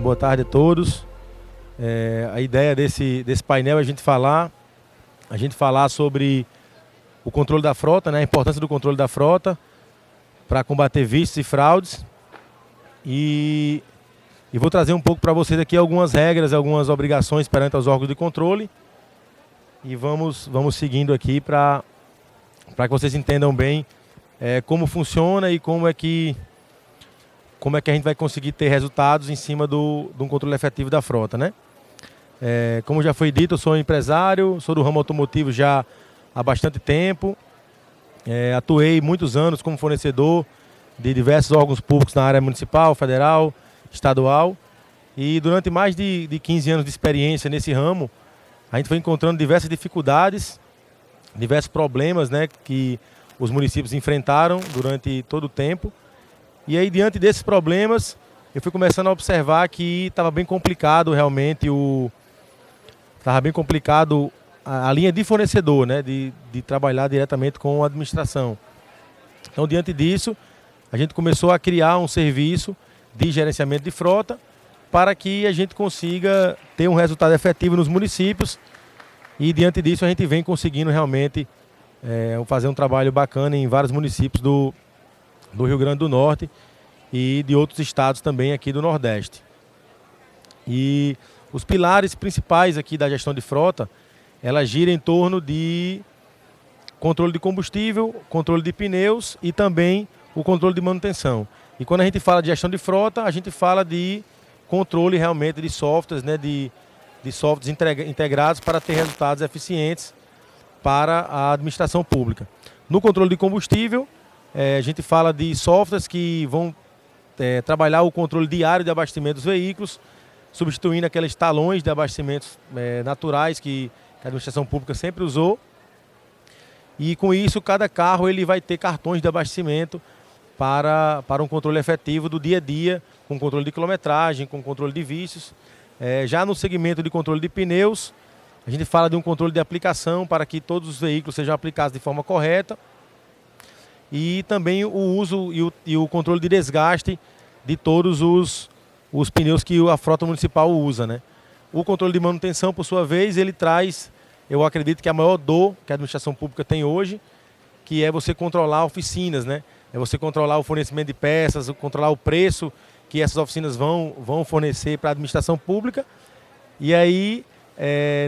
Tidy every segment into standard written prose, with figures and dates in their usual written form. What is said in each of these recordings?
boa tarde a todos. A ideia desse painel é a gente falar sobre o controle da frota, né, a importância do controle da frota para combater vícios e fraudes. E vou trazer um pouco para vocês aqui algumas regras, algumas obrigações perante os órgãos de controle. E vamos seguindo aqui para que vocês entendam bem como funciona e como é que a gente vai conseguir ter resultados em cima de um controle efetivo da frota, né? Como já foi dito, eu sou empresário, sou do ramo automotivo já há bastante tempo. Atuei muitos anos como fornecedor de diversos órgãos públicos na área municipal, federal, estadual. E durante mais de 15 anos de experiência nesse ramo, a gente foi encontrando diversas dificuldades, diversos problemas, né, que os municípios enfrentaram durante todo o tempo. E aí, diante desses problemas, eu fui começando a observar que estava bem complicado realmente a linha de fornecedor, né, de trabalhar diretamente com a administração. Então, diante disso, a gente começou a criar um serviço de gerenciamento de frota para que a gente consiga ter um resultado efetivo nos municípios. E, diante disso, a gente vem conseguindo realmente fazer um trabalho bacana em vários municípios do Rio Grande do Norte e de outros estados também aqui do Nordeste. E os pilares principais aqui da gestão de frota, ela gira em torno de controle de combustível, controle de pneus e também o controle de manutenção. E quando a gente fala de gestão de frota, a gente fala de controle realmente de softwares, né, de softwares integrados para ter resultados eficientes para a administração pública. No controle de combustível, a gente fala de softwares que vão trabalhar o controle diário de abastecimento dos veículos, substituindo aqueles talões de abastecimentos naturais que a administração pública sempre usou. E com isso, cada carro ele vai ter cartões de abastecimento para um controle efetivo do dia a dia, com controle de quilometragem, com controle de vícios. Já no segmento de controle de pneus, a gente fala de um controle de aplicação para que todos os veículos sejam aplicados de forma correta. E também o uso e o controle de desgaste de todos os pneus que a frota municipal usa, né? O controle de manutenção, por sua vez, ele traz, eu acredito que a maior dor que a administração pública tem hoje, que é você controlar oficinas, né? É você controlar o fornecimento de peças, controlar o preço que essas oficinas vão fornecer para a administração pública. E aí,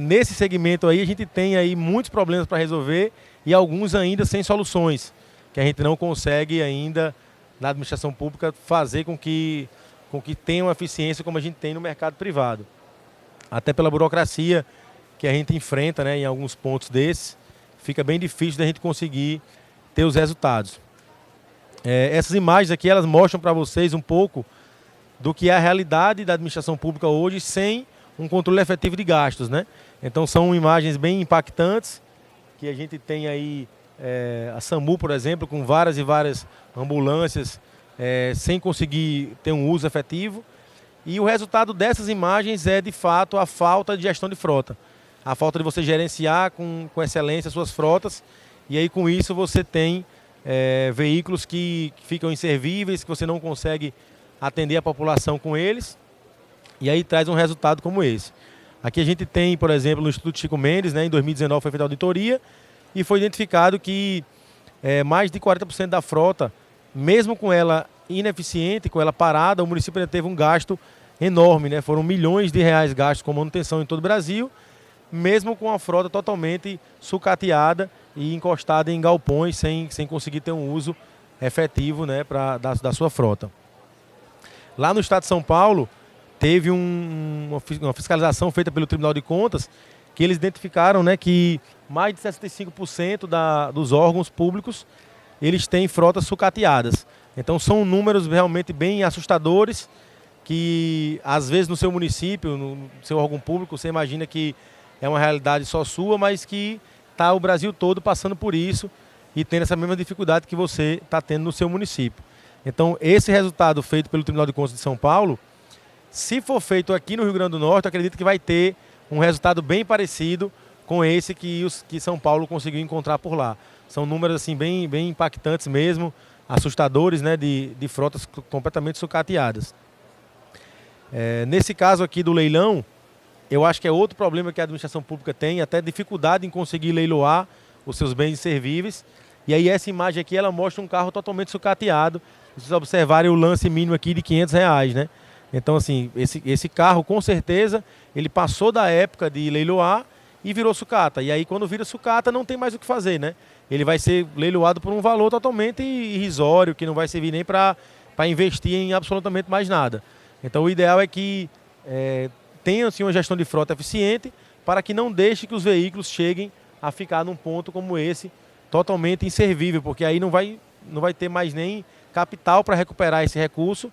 nesse segmento aí, a gente tem aí muitos problemas para resolver e alguns ainda sem soluções, que a gente não consegue ainda, na administração pública, fazer com que tenha uma eficiência como a gente tem no mercado privado. Até pela burocracia que a gente enfrenta, né, em alguns pontos desses, fica bem difícil da gente conseguir ter os resultados. Essas imagens aqui, elas mostram para vocês um pouco do que é a realidade da administração pública hoje sem um controle efetivo de gastos, né? Então são imagens bem impactantes, que a gente tem aí a SAMU, por exemplo, com várias e várias ambulâncias sem conseguir ter um uso efetivo. E o resultado dessas imagens é, de fato, a falta de gestão de frota. A falta de você gerenciar com excelência as suas frotas. E aí, com isso, você tem veículos que ficam inservíveis, que você não consegue atender a população com eles. E aí traz um resultado como esse. Aqui a gente tem, por exemplo, no Instituto Chico Mendes, né, em 2019 foi feita a auditoria, e foi identificado que mais de 40% da frota, mesmo com ela ineficiente, com ela parada, o município ainda teve um gasto enorme, né? Foram milhões de reais gastos com manutenção em todo o Brasil, mesmo com a frota totalmente sucateada e encostada em galpões, sem conseguir ter um uso efetivo, né, da sua frota. Lá no estado de São Paulo, teve uma fiscalização feita pelo Tribunal de Contas, que eles identificaram, né, que mais de 65% dos órgãos públicos eles têm frotas sucateadas. Então são números realmente bem assustadores, que às vezes no seu município, no seu órgão público, você imagina que é uma realidade só sua, mas que está o Brasil todo passando por isso e tendo essa mesma dificuldade que você está tendo no seu município. Então esse resultado feito pelo Tribunal de Contas de São Paulo, se for feito aqui no Rio Grande do Norte, eu acredito que vai ter um resultado bem parecido com esse que São Paulo conseguiu encontrar por lá. São números assim, bem impactantes mesmo, assustadores, né, de frotas completamente sucateadas. Nesse caso aqui do leilão, eu acho que é outro problema que a administração pública tem, até dificuldade em conseguir leiloar os seus bens inservíveis. E aí essa imagem aqui, ela mostra um carro totalmente sucateado. Se vocês observarem o lance mínimo aqui de R$ 500, né? Então, assim, esse carro, com certeza, ele passou da época de leiloar e virou sucata. E aí, quando vira sucata, não tem mais o que fazer, né? Ele vai ser leiloado por um valor totalmente irrisório, que não vai servir nem para investir em absolutamente mais nada. Então, o ideal é que tenha assim, uma gestão de frota eficiente para que não deixe que os veículos cheguem a ficar num ponto como esse, totalmente inservível, porque aí não vai ter mais nem capital para recuperar esse recurso,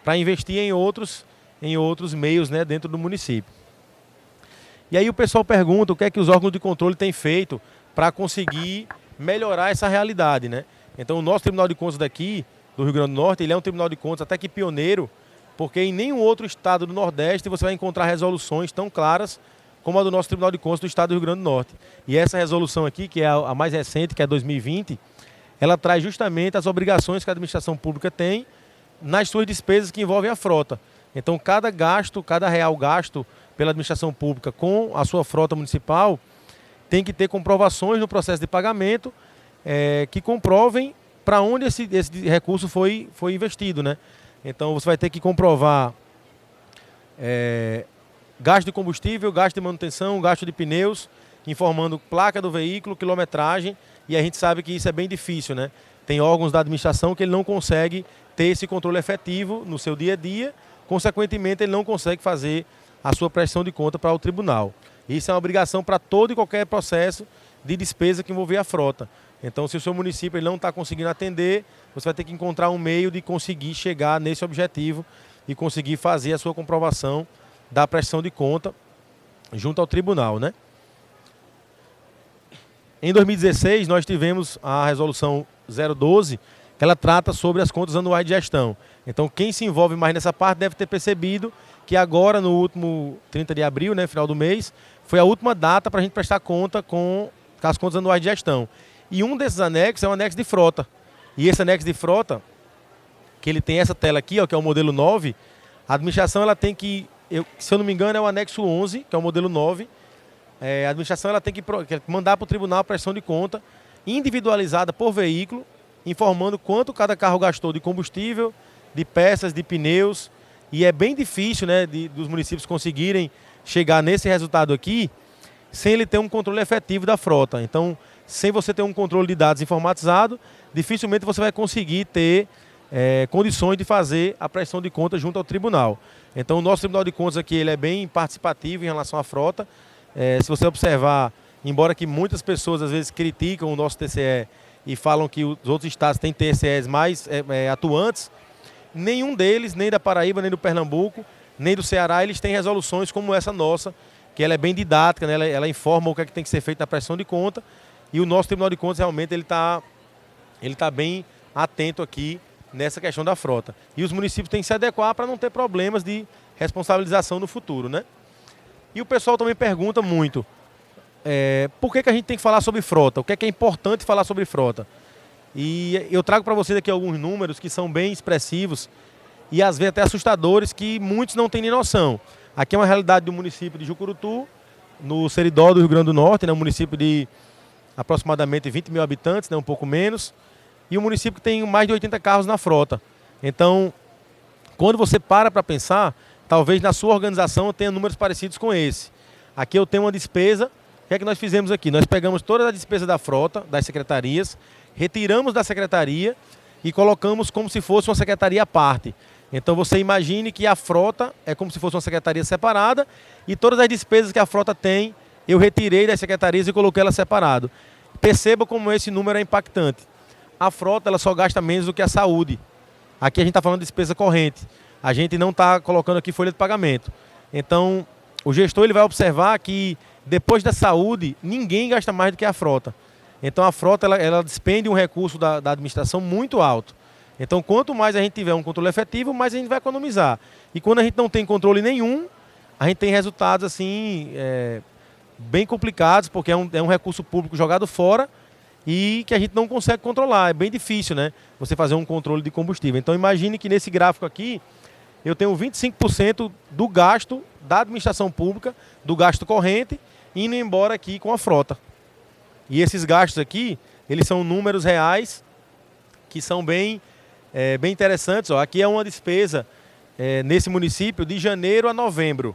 para investir em outros meios, né, dentro do município. E aí o pessoal pergunta o que é que os órgãos de controle têm feito para conseguir melhorar essa realidade, né? Então o nosso Tribunal de Contas daqui, do Rio Grande do Norte, ele é um Tribunal de Contas até que pioneiro, porque em nenhum outro estado do Nordeste você vai encontrar resoluções tão claras como a do nosso Tribunal de Contas do estado do Rio Grande do Norte. E essa resolução aqui, que é a mais recente, que é 2020, ela traz justamente as obrigações que a administração pública tem nas suas despesas que envolvem a frota. Então, cada real gasto pela administração pública com a sua frota municipal tem que ter comprovações no processo de pagamento que comprovem para onde esse recurso foi investido, né? Então, você vai ter que comprovar gasto de combustível, gasto de manutenção, gasto de pneus, informando placa do veículo, quilometragem, e a gente sabe que isso é bem difícil, né? Tem órgãos da administração que ele não consegue ter esse controle efetivo no seu dia a dia, consequentemente ele não consegue fazer a sua prestação de conta para o tribunal. Isso é uma obrigação para todo e qualquer processo de despesa que envolver a frota. Então, se o seu município ele não está conseguindo atender, você vai ter que encontrar um meio de conseguir chegar nesse objetivo e conseguir fazer a sua comprovação da prestação de conta junto ao tribunal, né? Em 2016, nós tivemos a resolução 012, que ela trata sobre as contas anuais de gestão. Então, quem se envolve mais nessa parte deve ter percebido que agora, no último 30 de abril, né, final do mês, foi a última data para a gente prestar conta com as contas anuais de gestão. E um desses anexos é o anexo de frota. E esse anexo de frota, que ele tem essa tela aqui, ó, que é o modelo 9, a administração ela tem que, se eu não me engano, é o anexo 11, que é o modelo 9, a administração ela tem que mandar para o tribunal a prestação de conta individualizada por veículo, informando quanto cada carro gastou de combustível, de peças, de pneus. E é bem difícil, né, dos municípios conseguirem chegar nesse resultado aqui sem ele ter um controle efetivo da frota. Então, sem você ter um controle de dados informatizado, dificilmente você vai conseguir ter condições de fazer a prestação de contas junto ao tribunal. Então, o nosso Tribunal de Contas aqui ele é bem participativo em relação à frota. Se você observar, embora que muitas pessoas às vezes criticam o nosso TCE e falam que os outros estados têm TCEs mais atuantes, nenhum deles, nem da Paraíba, nem do Pernambuco, nem do Ceará, eles têm resoluções como essa nossa, que ela é bem didática, né? Ela informa o que é que tem que ser feito na prestação de conta, e o nosso Tribunal de Contas realmente ele tá bem atento aqui nessa questão da frota. E os municípios têm que se adequar para não ter problemas de responsabilização no futuro, né? E o pessoal também pergunta muito, por que a gente tem que falar sobre frota? O que é importante falar sobre frota? E eu trago para vocês aqui alguns números que são bem expressivos e às vezes até assustadores, que muitos não têm nem noção. Aqui é uma realidade do município de Jucurutu, no Seridó do Rio Grande do Norte, né, um município de aproximadamente 20 mil habitantes, né, um pouco menos, e um município que tem mais de 80 carros na frota. Então, quando você para pensar, talvez na sua organização tenha números parecidos com esse. Aqui eu tenho uma despesa. O que é que nós fizemos aqui? Nós pegamos toda a despesa da frota, das secretarias, retiramos da secretaria e colocamos como se fosse uma secretaria à parte. Então você imagine que a frota é como se fosse uma secretaria separada e todas as despesas que a frota tem, eu retirei das secretarias e coloquei ela separado. Perceba como esse número é impactante. A frota ela só gasta menos do que a saúde. Aqui a gente está falando de despesa corrente. A gente não está colocando aqui folha de pagamento. Então, o gestor ele vai observar que depois da saúde, ninguém gasta mais do que a frota. Então, a frota ela despende um recurso da administração muito alto. Então, quanto mais a gente tiver um controle efetivo, mais a gente vai economizar. E quando a gente não tem controle nenhum, a gente tem resultados assim bem complicados, porque é um recurso público jogado fora e que a gente não consegue controlar. É bem difícil, né? Você fazer um controle de combustível. Então, imagine que nesse gráfico aqui, eu tenho 25% do gasto da administração pública, do gasto corrente, indo embora aqui com a frota. E esses gastos aqui, eles são números reais que são bem interessantes. Ó, aqui é uma despesa nesse município de janeiro a novembro.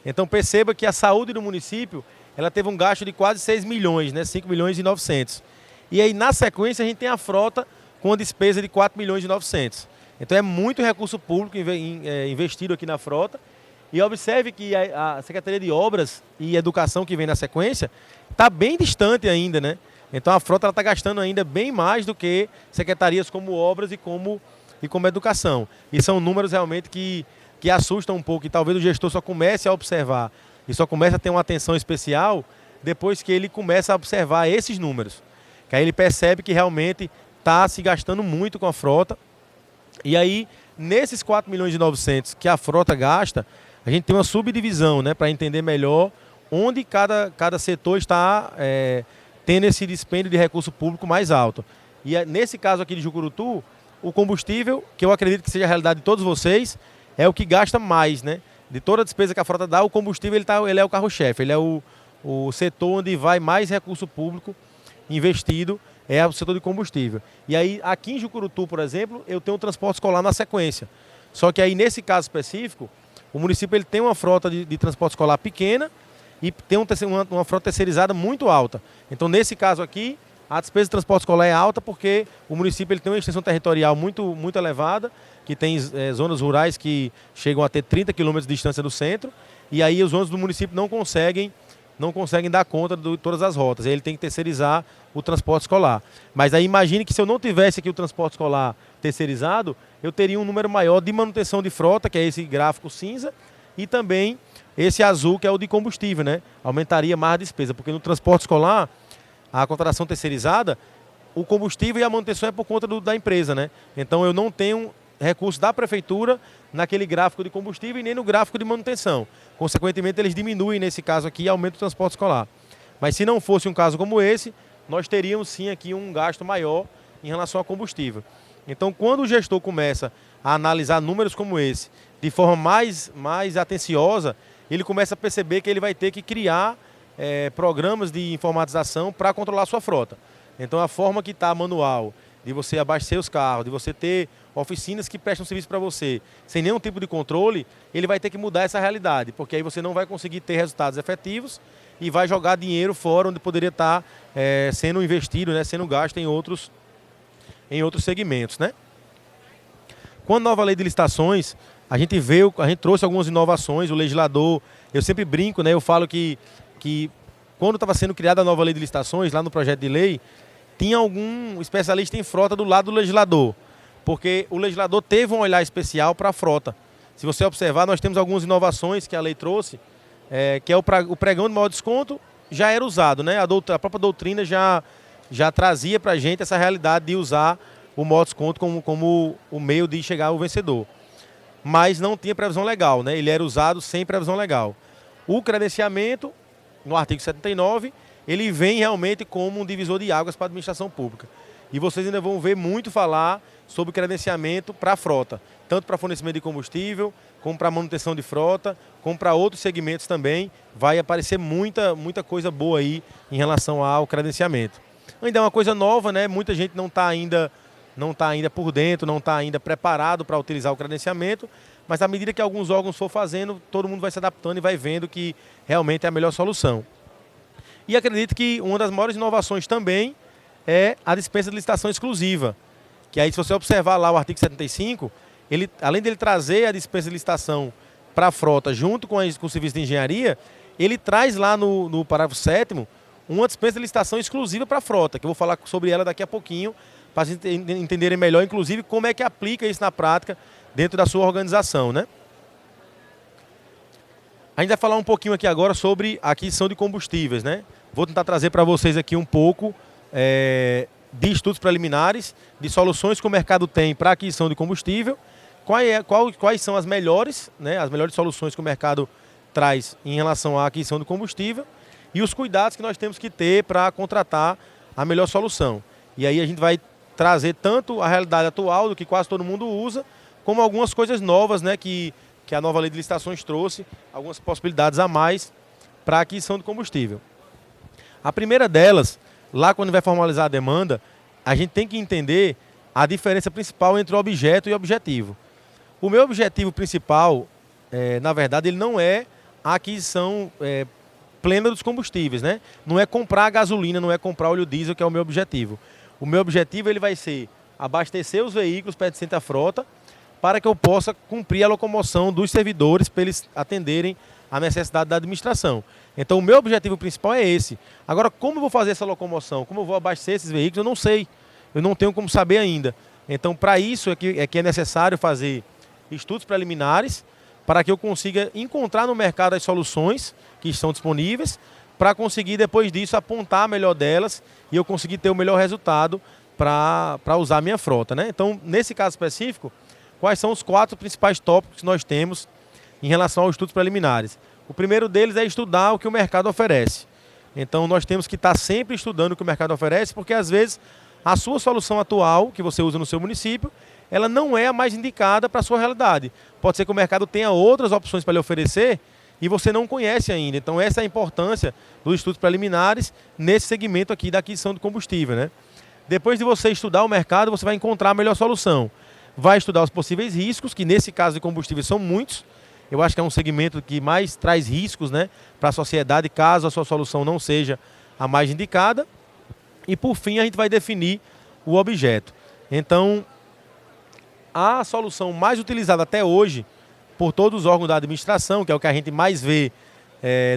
Então perceba que a saúde do município, ela teve um gasto de quase 6 milhões, né? 5 milhões e 900. E aí na sequência a gente tem a frota com uma despesa de 4 milhões e 900. Então é muito recurso público investido aqui na frota. E observe que a Secretaria de Obras e Educação, que vem na sequência, está bem distante ainda, né? Então a frota está gastando ainda bem mais do que secretarias como Obras e como Educação. E são números realmente que assustam um pouco, e talvez o gestor só comece a observar e só comece a ter uma atenção especial depois que ele começa a observar esses números. Que aí ele percebe que realmente está se gastando muito com a frota. E aí, nesses 4 milhões e 900 que a frota gasta, a gente tem uma subdivisão, né, para entender melhor onde cada setor está tendo esse dispêndio de recurso público mais alto. E nesse caso aqui de Jucurutu, o combustível, que eu acredito que seja a realidade de todos vocês, é o que gasta mais, né? De toda a despesa que a frota dá, o combustível ele é o carro-chefe, ele é o setor onde vai mais recurso público investido, é o setor de combustível. E aí, aqui em Jucurutu, por exemplo, eu tenho o transporte escolar na sequência. Só que aí, nesse caso específico, o município ele tem uma frota de transporte escolar pequena e tem uma frota terceirizada muito alta. Então, nesse caso aqui, a despesa de transporte escolar é alta porque o município ele tem uma extensão territorial muito, muito elevada, que tem zonas rurais que chegam a ter 30 quilômetros de distância do centro, e aí os ônibus do município não conseguem dar conta de todas as rotas. Aí ele tem que terceirizar o transporte escolar. Mas aí imagine que se eu não tivesse aqui o transporte escolar terceirizado, eu teria um número maior de manutenção de frota, que é esse gráfico cinza, e também esse azul, que é o de combustível, né? Aumentaria mais a despesa, porque no transporte escolar, a contratação terceirizada, o combustível e a manutenção é por conta da empresa, né? Então eu não tenho recurso da prefeitura naquele gráfico de combustível e nem no gráfico de manutenção. Consequentemente, eles diminuem, nesse caso aqui, e aumentam o transporte escolar. Mas se não fosse um caso como esse, nós teríamos sim aqui um gasto maior em relação ao combustível. Então, quando o gestor começa a analisar números como esse de forma mais atenciosa, ele começa a perceber que ele vai ter que criar programas de informatização para controlar a sua frota. Então, a forma que está manual, de você abastecer os carros, de você ter oficinas que prestam serviço para você, sem nenhum tipo de controle, ele vai ter que mudar essa realidade, porque aí você não vai conseguir ter resultados efetivos e vai jogar dinheiro fora onde poderia estar sendo investido, né, sendo gasto em outros segmentos, né? Com a nova lei de licitações, a gente trouxe algumas inovações, o legislador, eu sempre brinco, né, eu falo que quando estava sendo criada a nova lei de licitações, lá no projeto de lei, tinha algum especialista em frota do lado do legislador, porque o legislador teve um olhar especial para a frota. Se você observar, nós temos algumas inovações que a lei trouxe, que é o pregão de maior desconto, já era usado, né? A própria doutrina já trazia para a gente essa realidade de usar o maior desconto como o meio de chegar ao vencedor. Mas não tinha previsão legal, né? Ele era usado sem previsão legal. O credenciamento, no artigo 79, ele vem realmente como um divisor de águas para a administração pública. E vocês ainda vão ver muito falar sobre credenciamento para a frota, tanto para fornecimento de combustível, como para manutenção de frota, como para outros segmentos também. Vai aparecer muita coisa boa aí em relação ao credenciamento. Ainda é uma coisa nova, né? Muita gente não está ainda por dentro, não está ainda preparado para utilizar o credenciamento, mas à medida que alguns órgãos for fazendo, todo mundo vai se adaptando e vai vendo que realmente é a melhor solução. E acredito que uma das maiores inovações também é a dispensa de licitação exclusiva, que aí, se você observar lá o artigo 75, além dele trazer a dispensa de licitação para a frota junto com o serviço de engenharia, ele traz lá no parágrafo 7º uma dispensa de licitação exclusiva para a frota, que eu vou falar sobre ela daqui a pouquinho, para vocês entenderem melhor, inclusive, como é que aplica isso na prática dentro da sua organização, né? A gente vai falar um pouquinho aqui agora sobre a aquisição de combustíveis, né? Vou tentar trazer para vocês aqui um pouco de estudos preliminares, de soluções que o mercado tem para a aquisição de combustível, quais são as melhores, né, as melhores soluções que o mercado traz em relação à aquisição de combustível e os cuidados que nós temos que ter para contratar a melhor solução. E aí a gente vai trazer tanto a realidade atual, do que quase todo mundo usa, como algumas coisas novas, né, que a nova lei de licitações trouxe, algumas possibilidades a mais para a aquisição de combustível. A primeira delas, lá quando vai formalizar a demanda, a gente tem que entender a diferença principal entre o objeto e o objetivo. O meu objetivo principal, na verdade, ele não é a aquisição plena dos combustíveis, né? Não é comprar gasolina, não é comprar óleo diesel, que é o meu objetivo. O meu objetivo ele vai ser abastecer os veículos pertencentes à frota para que eu possa cumprir a locomoção dos servidores para eles atenderem à necessidade da administração. Então, o meu objetivo principal é esse. Agora, como eu vou fazer essa locomoção? Como eu vou abastecer esses veículos? Eu não sei. Eu não tenho como saber ainda. Então, para isso é que é necessário fazer estudos preliminares para que eu consiga encontrar no mercado as soluções que estão disponíveis para conseguir, depois disso, apontar a melhor delas e eu conseguir ter o melhor resultado para usar a minha frota, né? Então, nesse caso específico, quais são os 4 principais tópicos que nós temos em relação aos estudos preliminares? O primeiro deles é estudar o que o mercado oferece. Então, nós temos que estar sempre estudando o que o mercado oferece, porque, às vezes, a sua solução atual, que você usa no seu município, ela não é a mais indicada para a sua realidade. Pode ser que o mercado tenha outras opções para lhe oferecer e você não conhece ainda. Então, essa é a importância dos estudos preliminares nesse segmento aqui da aquisição de combustível, né? Depois de você estudar o mercado, você vai encontrar a melhor solução. Vai estudar os possíveis riscos, que nesse caso de combustível são muitos. Eu acho que é um segmento que mais traz riscos, né, para a sociedade, caso a sua solução não seja a mais indicada. E, por fim, a gente vai definir o objeto. Então, a solução mais utilizada até hoje por todos os órgãos da administração, que é o que a gente mais vê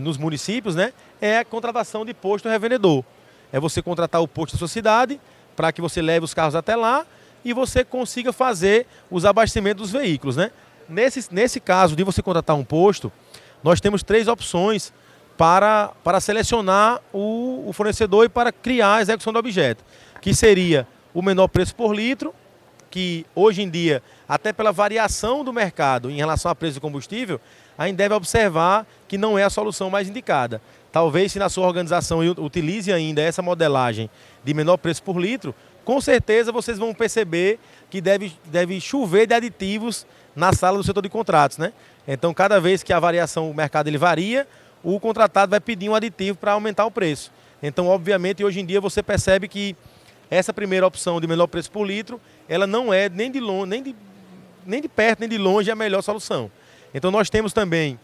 nos municípios, né, é a contratação de posto revendedor. É você contratar o posto da sua cidade para que você leve os carros até lá e você consiga fazer os abastecimentos dos veículos, né? Nesse caso de você contratar um posto, nós temos 3 opções para selecionar o fornecedor e para criar a execução do objeto, que seria o menor preço por litro, que hoje em dia, até pela variação do mercado em relação a preço do combustível, a gente deve observar que não é a solução mais indicada. Talvez, se na sua organização utilize ainda essa modelagem de menor preço por litro, com certeza vocês vão perceber que deve chover de aditivos na sala do setor de contratos, né? Então, cada vez que a variação, o mercado ele varia, o contratado vai pedir um aditivo para aumentar o preço. Então, obviamente, hoje em dia você percebe que essa primeira opção de menor preço por litro, ela não é nem de longe, nem de perto, nem de longe a melhor solução. Então, nós temos também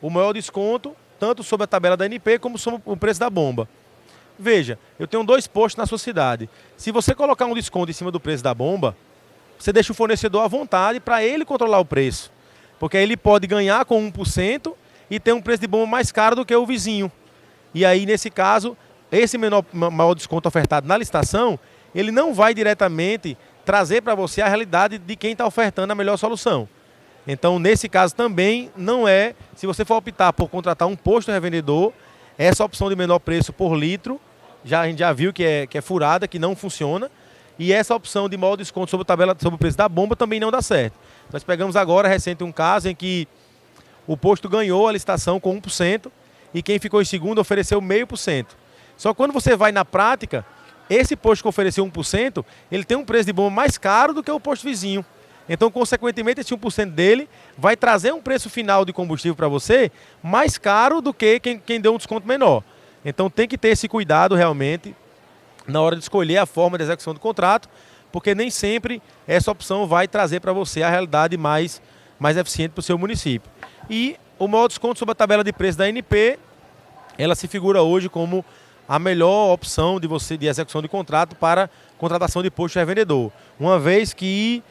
o maior desconto, tanto sobre a tabela da ANP como sobre o preço da bomba. Veja, eu tenho 2 postos na sua cidade. Se você colocar um desconto em cima do preço da bomba, você deixa o fornecedor à vontade para ele controlar o preço. Porque aí ele pode ganhar com 1% e ter um preço de bomba mais caro do que o vizinho. E aí, nesse caso, esse maior desconto ofertado na licitação, ele não vai diretamente trazer para você a realidade de quem está ofertando a melhor solução. Então, nesse caso também, não é, se você for optar por contratar um posto revendedor, essa opção de menor preço por litro, a gente já viu que é furada, que não funciona. E essa opção de maior desconto sobre o preço da bomba também não dá certo. Nós pegamos agora, recente, um caso em que o posto ganhou a licitação com 1% e quem ficou em segundo ofereceu 0,5%. Só que quando você vai na prática, esse posto que ofereceu 1%, ele tem um preço de bomba mais caro do que o posto vizinho. Então, consequentemente, esse 1% dele vai trazer um preço final de combustível para você mais caro do que quem deu um desconto menor. Então, tem que ter esse cuidado realmente na hora de escolher a forma de execução do contrato, porque nem sempre essa opção vai trazer para você a realidade mais eficiente para o seu município. E o maior desconto sobre a tabela de preço da ANP, ela se figura hoje como a melhor opção de execução de contrato para contratação de posto revendedor. Uma vez que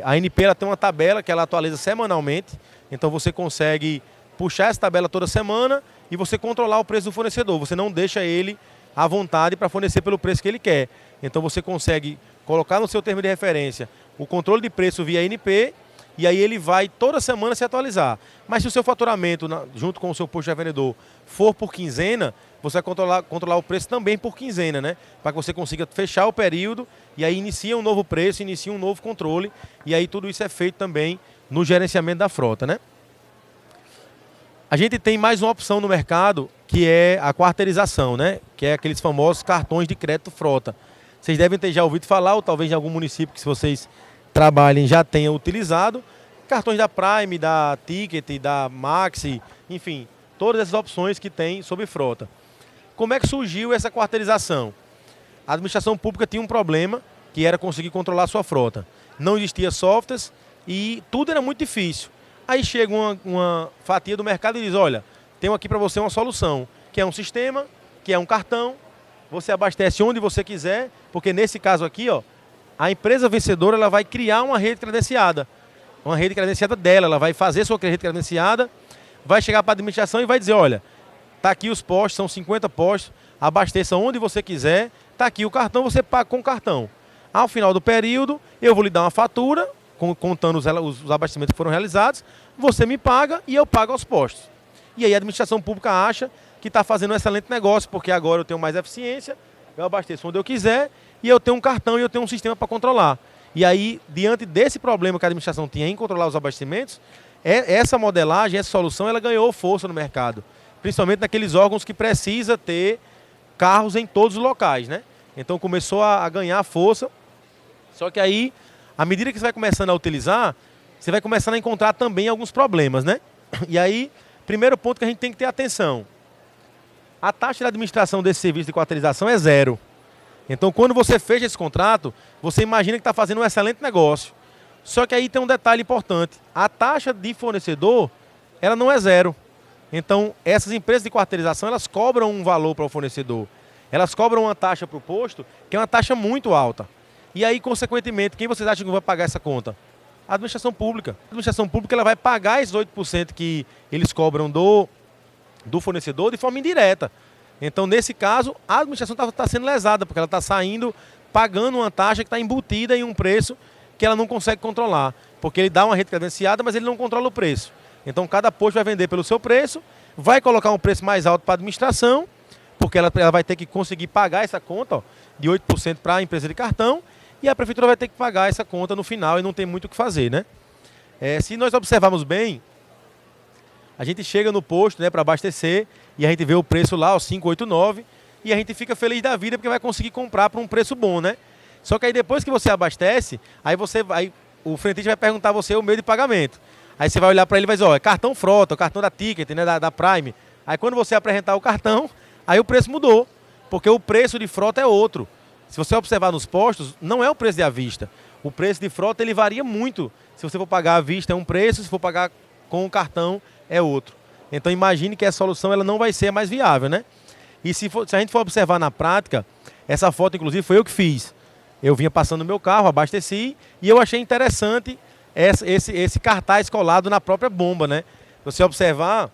a ANP ela tem uma tabela que ela atualiza semanalmente, então você consegue puxar essa tabela toda semana e você controlar o preço do fornecedor. Você não deixa ele à vontade para fornecer pelo preço que ele quer. Então você consegue colocar no seu termo de referência o controle de preço via ANP e aí ele vai toda semana se atualizar. Mas se o seu faturamento, junto com o seu posto de revendedor, for por quinzena, você vai controlar o preço também por quinzena, né? Para que você consiga fechar o período e aí inicia um novo preço, inicia um novo controle e aí tudo isso é feito também no gerenciamento da frota, né? A gente tem mais uma opção no mercado, que é a quarteirização, né? Que é aqueles famosos cartões de crédito frota. Vocês devem ter já ouvido falar, ou talvez em algum município que vocês trabalhem já tenham utilizado cartões da Prime, da Ticket, da Maxi, enfim, todas essas opções que tem sobre frota. Como é que surgiu essa quarteirização? A administração pública tinha um problema, que era conseguir controlar a sua frota. Não existia softwares e tudo era muito difícil. Aí chega uma fatia do mercado e diz, olha, tenho aqui para você uma solução, que é um sistema, que é um cartão, você abastece onde você quiser, porque nesse caso aqui, ó, a empresa vencedora ela vai criar uma rede credenciada dela, ela vai fazer sua rede credenciada, vai chegar para a administração e vai dizer, olha, está aqui os postos, são 50 postos, abasteça onde você quiser, está aqui o cartão, você paga com o cartão. Ao final do período, eu vou lhe dar uma fatura, contando os abastecimentos que foram realizados, você me paga e eu pago aos postos. E aí a administração pública acha que está fazendo um excelente negócio, porque agora eu tenho mais eficiência, eu abasteço onde eu quiser, e eu tenho um cartão e eu tenho um sistema para controlar. E aí, diante desse problema que a administração tinha em controlar os abastecimentos, essa modelagem, essa solução, ela ganhou força no mercado. Principalmente naqueles órgãos que precisa ter carros em todos os locais, né? Então começou a ganhar força. Só que aí, à medida que você vai começando a utilizar, você vai começando a encontrar também alguns problemas, né? E aí, primeiro ponto que a gente tem que ter atenção. A taxa de administração desse serviço de quarteirização é zero. Então, quando você fecha esse contrato, você imagina que está fazendo um excelente negócio. Só que aí tem um detalhe importante. A taxa de fornecedor, ela não é zero. Então, essas empresas de quarteirização, elas cobram um valor para o fornecedor. Elas cobram uma taxa para o posto, que é uma taxa muito alta. E aí, consequentemente, quem vocês acham que vai pagar essa conta? A administração pública. A administração pública ela vai pagar esses 8% que eles cobram do fornecedor de forma indireta. Então, nesse caso, a administração está sendo lesada, porque ela está saindo pagando uma taxa que está embutida em um preço que ela não consegue controlar. Porque ele dá uma rede credenciada, mas ele não controla o preço. Então, cada posto vai vender pelo seu preço, vai colocar um preço mais alto para a administração, porque ela vai ter que conseguir pagar essa conta, ó, de 8% para a empresa de cartão, e a prefeitura vai ter que pagar essa conta no final e não tem muito o que fazer, né? Se nós observarmos bem, a gente chega no posto, né, para abastecer e a gente vê o preço lá, ó, 5,89, e a gente fica feliz da vida porque vai conseguir comprar por um preço bom, né? Só que aí depois que você abastece, aí o frentista vai perguntar a você o meio de pagamento. Aí você vai olhar para ele e vai dizer, ó, é cartão frota, o cartão da Ticket, né, da Prime. Aí quando você apresentar o cartão, aí o preço mudou, porque o preço de frota é outro. Se você observar nos postos, não é o preço de à vista. O preço de frota ele varia muito. Se você for pagar à vista é um preço, se for pagar com o cartão é outro. Então imagine que essa solução ela não vai ser mais viável, né? E se a gente for observar na prática, essa foto inclusive foi eu que fiz. Eu vinha passando no meu carro, abasteci e eu achei interessante esse cartaz colado na própria bomba, né? Você observar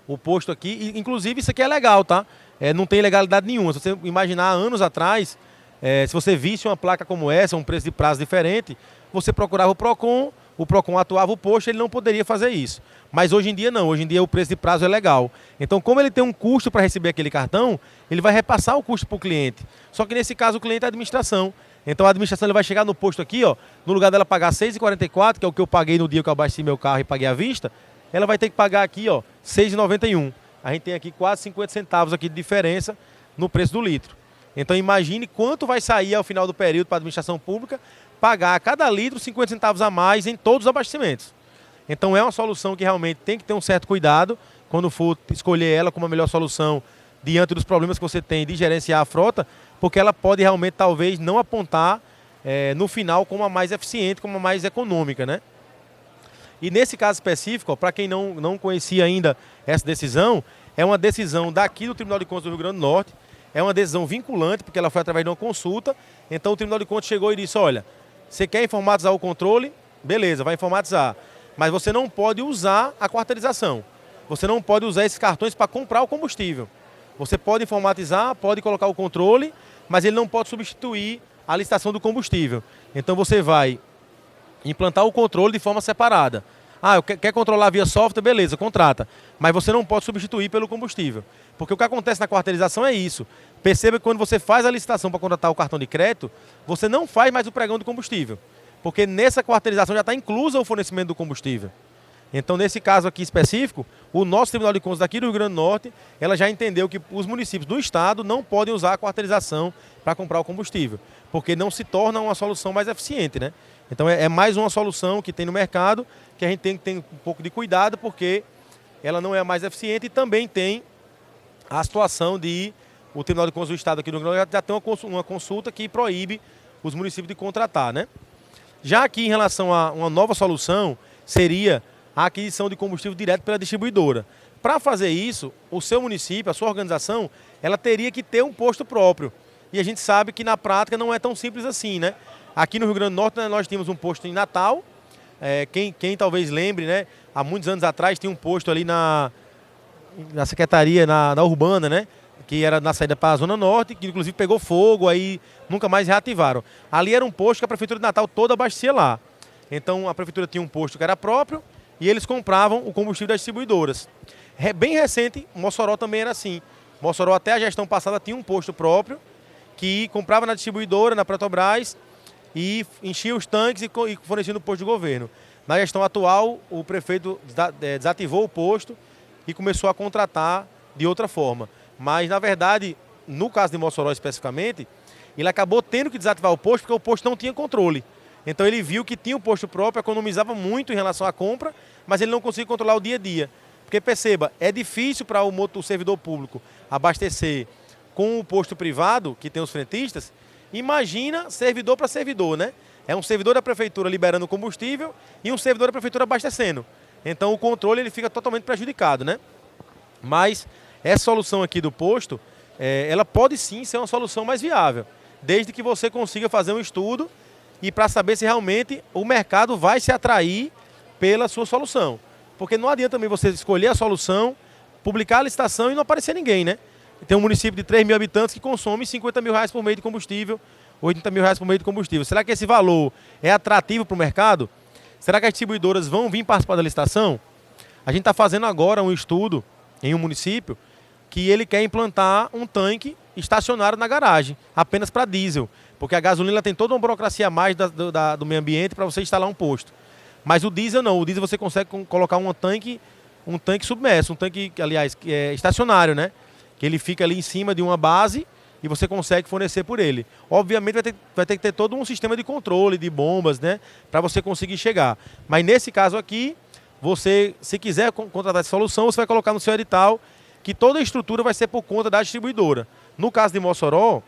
o posto aqui, e, inclusive isso aqui é legal, tá? Não tem ilegalidade nenhuma. Se você imaginar anos atrás, se você visse uma placa como essa, um preço de prazo diferente, você procurava o PROCON atuava o posto, ele não poderia fazer isso. Mas hoje em dia não, hoje em dia o preço de prazo é legal. Então, como ele tem um custo para receber aquele cartão, ele vai repassar o custo para o cliente. Só que nesse caso o cliente é a administração. Então a administração ele vai chegar no posto aqui, ó, no lugar dela pagar R$ 6,44, que é o que eu paguei no dia que eu abasteci meu carro e paguei à vista, ela vai ter que pagar aqui, ó, R$ 6,91. A gente tem aqui quase 50 centavos aqui de diferença no preço do litro. Então imagine quanto vai sair ao final do período para a administração pública pagar a cada litro 50 centavos a mais em todos os abastecimentos. Então é uma solução que realmente tem que ter um certo cuidado quando for escolher ela como a melhor solução diante dos problemas que você tem de gerenciar a frota, porque ela pode realmente talvez não apontar no final como a mais eficiente, como a mais econômica, né? E nesse caso específico, para quem não conhecia ainda essa decisão, é uma decisão daqui do Tribunal de Contas do Rio Grande do Norte, é uma decisão vinculante, porque ela foi através de uma consulta. Então o Tribunal de Contas chegou e disse, olha, você quer informatizar o controle? Beleza, vai informatizar. Mas você não pode usar a quarteirização. Você não pode usar esses cartões para comprar o combustível. Você pode informatizar, pode colocar o controle, mas ele não pode substituir a licitação do combustível. Então você vai implantar o controle de forma separada. Quer controlar via software? Beleza, contrata. Mas você não pode substituir pelo combustível. Porque o que acontece na quarteirização é isso. Perceba que quando você faz a licitação para contratar o cartão de crédito, você não faz mais o pregão do combustível. Porque nessa quarteirização já está incluso o fornecimento do combustível. Então, nesse caso aqui específico, o nosso Tribunal de Contas daqui do Rio Grande do Norte, ela já entendeu que os municípios do estado não podem usar a quarteirização para comprar o combustível, porque não se torna uma solução mais eficiente, né? Então, é mais uma solução que tem no mercado, que a gente tem que ter um pouco de cuidado, porque ela não é a mais eficiente e também tem a situação de o Tribunal de Contas do Estado aqui do Rio Grande do Norte já tem uma consulta que proíbe os municípios de contratar, né? Já aqui em relação a uma nova solução, seria a aquisição de combustível direto pela distribuidora. Para fazer isso, o seu município, a sua organização, ela teria que ter um posto próprio. E a gente sabe que na prática não é tão simples assim, né? Aqui no Rio Grande do Norte, né, nós tínhamos um posto em Natal. Quem talvez lembre, né? Há muitos anos atrás tinha um posto ali na secretaria, na Urbana, né? Que era na saída para a Zona Norte, que inclusive pegou fogo, aí nunca mais reativaram. Ali era um posto que a Prefeitura de Natal toda abastecia lá. Então a Prefeitura tinha um posto que era próprio e eles compravam o combustível das distribuidoras. Bem recente, Mossoró também era assim. Mossoró até a gestão passada tinha um posto próprio que comprava na distribuidora, na Petrobras, e enchia os tanques e fornecia no posto de governo. Na gestão atual, o prefeito desativou o posto e começou a contratar de outra forma. Mas, na verdade, no caso de Mossoró especificamente, ele acabou tendo que desativar o posto porque o posto não tinha controle. Então ele viu que tinha um posto próprio, economizava muito em relação à compra, mas ele não conseguia controlar o dia a dia. Porque perceba, é difícil para o servidor público abastecer com o posto privado, que tem os frentistas. Imagina servidor para servidor, né? É um servidor da prefeitura liberando combustível e um servidor da prefeitura abastecendo. Então o controle ele fica totalmente prejudicado, né? Mas essa solução aqui do posto, ela pode sim ser uma solução mais viável, desde que você consiga fazer um estudo e para saber se realmente o mercado vai se atrair pela sua solução. Porque não adianta também você escolher a solução, publicar a licitação e não aparecer ninguém, né? Tem um município de 3 mil habitantes que consome 50 mil reais por mês de combustível, 80 mil reais por mês de combustível. Será que esse valor é atrativo para o mercado? Será que as distribuidoras vão vir participar da licitação? A gente está fazendo agora um estudo em um município que ele quer implantar um tanque estacionário na garagem, apenas para diesel. Porque a gasolina tem toda uma burocracia a mais do meio ambiente para você instalar um posto. Mas o diesel não, o diesel você consegue colocar um tanque submerso, um tanque, aliás, que é estacionário, né? Que ele fica ali em cima de uma base e você consegue fornecer por ele. Obviamente vai ter que ter todo um sistema de controle, de bombas, né? Para você conseguir chegar. Mas nesse caso aqui, você, se quiser contratar essa solução, você vai colocar no seu edital que toda a estrutura vai ser por conta da distribuidora. No caso de Mossoró,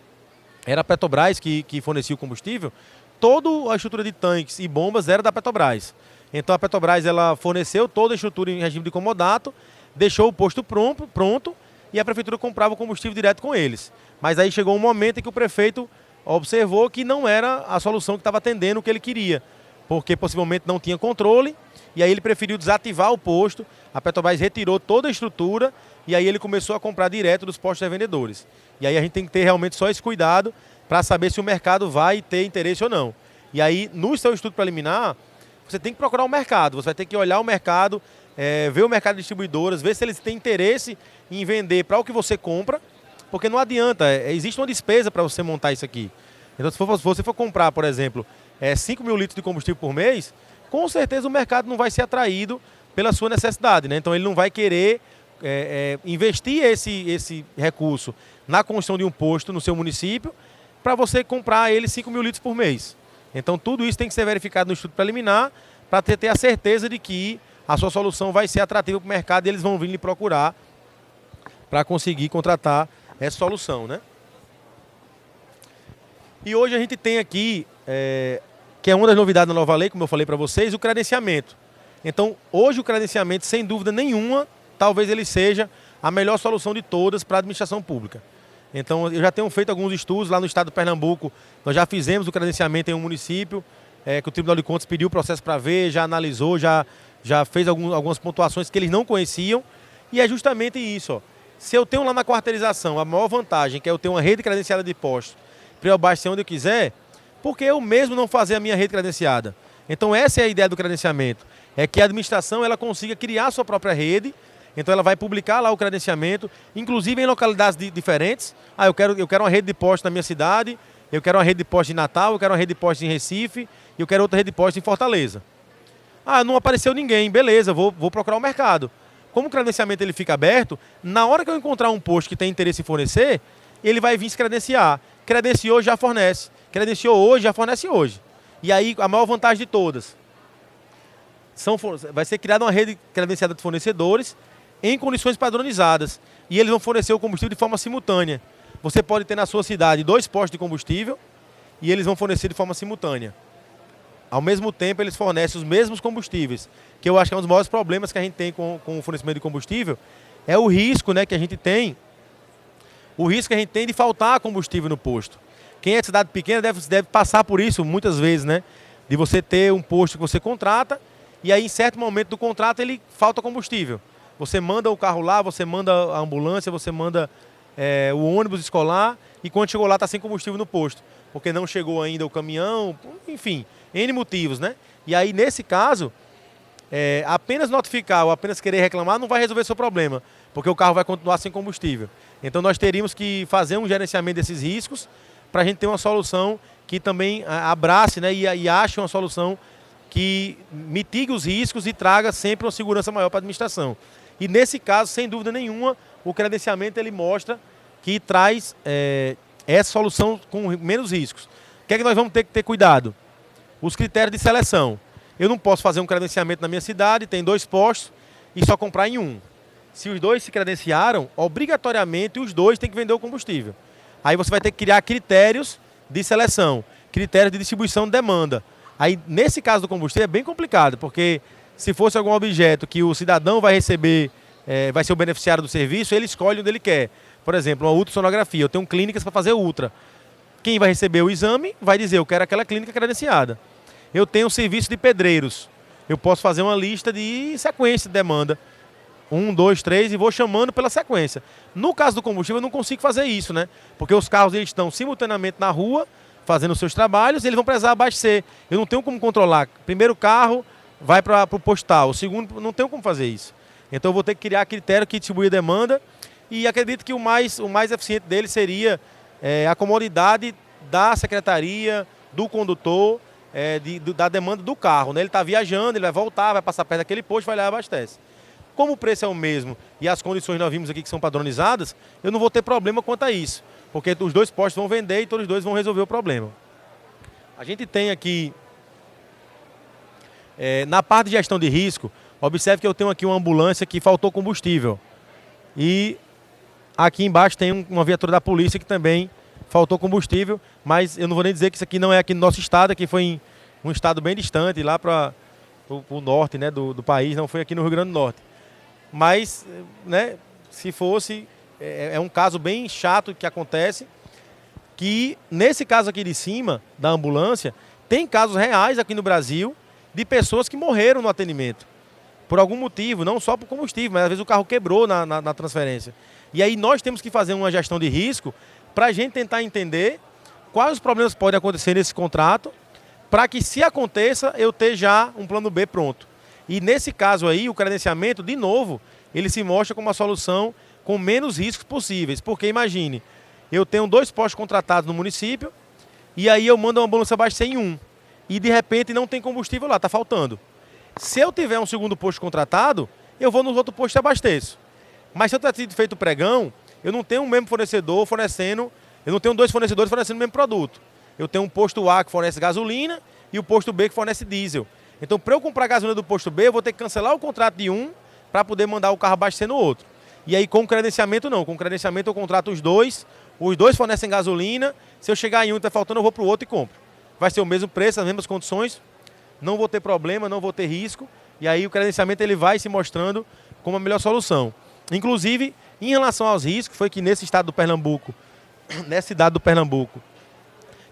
era a Petrobras que fornecia o combustível, toda a estrutura de tanques e bombas era da Petrobras. Então a Petrobras ela forneceu toda a estrutura em regime de comodato, deixou o posto pronto e a prefeitura comprava o combustível direto com eles. Mas aí chegou um momento em que o prefeito observou que não era a solução que estava atendendo o que ele queria, porque possivelmente não tinha controle, e aí ele preferiu desativar o posto, a Petrobras retirou toda a estrutura, e aí ele começou a comprar direto dos postos de vendedores. E aí a gente tem que ter realmente só esse cuidado para saber se o mercado vai ter interesse ou não. E aí, no seu estudo preliminar, você tem que procurar o mercado, você vai ter que olhar o mercado, ver o mercado de distribuidoras, ver se eles têm interesse em vender para o que você compra, porque não adianta, existe uma despesa para você montar isso aqui. Então, se você for comprar, por exemplo, 5 mil litros de combustível por mês, com certeza o mercado não vai ser atraído pela sua necessidade, né? Então, ele não vai querer investir esse recurso na construção de um posto no seu município para você comprar ele 5 mil litros por mês. Então, tudo isso tem que ser verificado no estudo preliminar para ter a certeza de que a sua solução vai ser atrativa para o mercado e eles vão vir lhe procurar para conseguir contratar essa solução, né? E hoje a gente tem aqui, que é uma das novidades da nova lei, como eu falei para vocês, o credenciamento. Então, hoje o credenciamento, sem dúvida nenhuma, talvez ele seja a melhor solução de todas para a administração pública. Então, eu já tenho feito alguns estudos lá no estado de Pernambuco, nós já fizemos o credenciamento em um município, que o Tribunal de Contas pediu o processo para ver, já analisou, já fez algumas pontuações que eles não conheciam, e é justamente isso, ó. Se eu tenho lá na quarteirização a maior vantagem, que é eu ter uma rede credenciada de postos, para eu abastecer onde eu quiser, por que eu mesmo não fazer a minha rede credenciada? Então essa é a ideia do credenciamento, é que a administração ela consiga criar a sua própria rede, então ela vai publicar lá o credenciamento, inclusive em localidades diferentes. Eu quero uma rede de postos na minha cidade, eu quero uma rede de postos em Natal, eu quero uma rede de postos em Recife, e eu quero outra rede de postos em Fortaleza. Ah, não apareceu ninguém, beleza, vou procurar o mercado. Como o credenciamento ele fica aberto, na hora que eu encontrar um posto que tem interesse em fornecer, ele vai vir se credenciar. Credenciou, já fornece. Credenciou hoje, já fornece hoje. E aí, a maior vantagem de todas. Vai ser criada uma rede credenciada de fornecedores em condições padronizadas. E eles vão fornecer o combustível de forma simultânea. Você pode ter na sua cidade 2 postos de combustível e eles vão fornecer de forma simultânea. Ao mesmo tempo, eles fornecem os mesmos combustíveis, que eu acho que é um dos maiores problemas que a gente tem com o fornecimento de combustível, é o risco, né, que a gente tem, de faltar combustível no posto. Quem é de cidade pequena deve passar por isso muitas vezes, né, de você ter um posto que você contrata e aí em certo momento do contrato ele falta combustível. Você manda o carro lá, você manda a ambulância, você manda o ônibus escolar e quando chegou lá está sem combustível no posto, porque não chegou ainda o caminhão, enfim, N motivos, né? E aí nesse caso, apenas notificar ou apenas querer reclamar não vai resolver seu problema, porque o carro vai continuar sem combustível. Então nós teríamos que fazer um gerenciamento desses riscos para a gente ter uma solução que também abrace, né, e ache uma solução que mitigue os riscos e traga sempre uma segurança maior para a administração. E nesse caso, sem dúvida nenhuma, o credenciamento ele mostra que traz essa solução com menos riscos. O que é que nós vamos ter que ter cuidado? Os critérios de seleção. Eu não posso fazer um credenciamento na minha cidade, tem 2 postos e só comprar em um. Se os 2 se credenciaram, obrigatoriamente os 2 têm que vender o combustível. Aí você vai ter que criar critérios de seleção, critérios de distribuição de demanda. Aí, nesse caso do combustível, é bem complicado, porque se fosse algum objeto que o cidadão vai receber, vai ser o beneficiário do serviço, ele escolhe onde ele quer. Por exemplo, uma ultrassonografia. Eu tenho clínicas para fazer ultra. Quem vai receber o exame vai dizer, eu quero aquela clínica credenciada. Eu tenho um serviço de pedreiros. Eu posso fazer uma lista de sequência de demanda. 1, 2, 3 e vou chamando pela sequência. No caso do combustível, eu não consigo fazer isso, né? Porque os carros eles estão simultaneamente na rua, fazendo os seus trabalhos, e eles vão precisar abastecer. Eu não tenho como controlar. Primeiro carro vai para o postal, o segundo não tenho como fazer isso. Então eu vou ter que criar critério que distribui a demanda e acredito que o mais eficiente dele seria a comodidade da secretaria, do condutor, da demanda do carro, né? Ele está viajando, ele vai voltar, vai passar perto daquele posto, vai lá e abastece. Como o preço é o mesmo e as condições nós vimos aqui que são padronizadas, eu não vou ter problema quanto a isso, porque os 2 postos vão vender e todos os 2 vão resolver o problema. A gente tem aqui, na parte de gestão de risco, observe que eu tenho aqui uma ambulância que faltou combustível. E aqui embaixo tem uma viatura da polícia que também faltou combustível, mas eu não vou nem dizer que isso aqui não é aqui no nosso estado, aqui foi em um estado bem distante, lá para o norte, né, do país, não foi aqui no Rio Grande do Norte. Mas, né, se fosse, é um caso bem chato que acontece, que nesse caso aqui de cima, da ambulância, tem casos reais aqui no Brasil de pessoas que morreram no atendimento. Por algum motivo, não só por combustível, mas às vezes o carro quebrou na transferência. E aí nós temos que fazer uma gestão de risco para a gente tentar entender quais os problemas podem acontecer nesse contrato, para que se aconteça, eu ter já um plano B pronto. E nesse caso aí, o credenciamento, de novo, ele se mostra como uma solução com menos riscos possíveis. Porque imagine, eu tenho 2 postos contratados no município e aí eu mando uma ambulância abastecer em um. E de repente não tem combustível lá, está faltando. Se eu tiver um segundo posto contratado, eu vou nos outros postos e abasteço. Mas se eu tiver feito pregão, eu não tenho um mesmo fornecedor fornecendo, eu não tenho 2 fornecedores fornecendo o mesmo produto. Eu tenho um posto A que fornece gasolina e o posto B que fornece diesel. Então, para eu comprar gasolina do posto B, eu vou ter que cancelar o contrato de um para poder mandar o carro abastecer no outro. E aí, com credenciamento, não. Com credenciamento, eu contrato os 2 fornecem gasolina. Se eu chegar em um e está faltando, eu vou para o outro e compro. Vai ser o mesmo preço, as mesmas condições, não vou ter problema, não vou ter risco. E aí, o credenciamento ele vai se mostrando como a melhor solução. Inclusive, em relação aos riscos, foi que nesse estado do Pernambuco, nessa cidade do Pernambuco,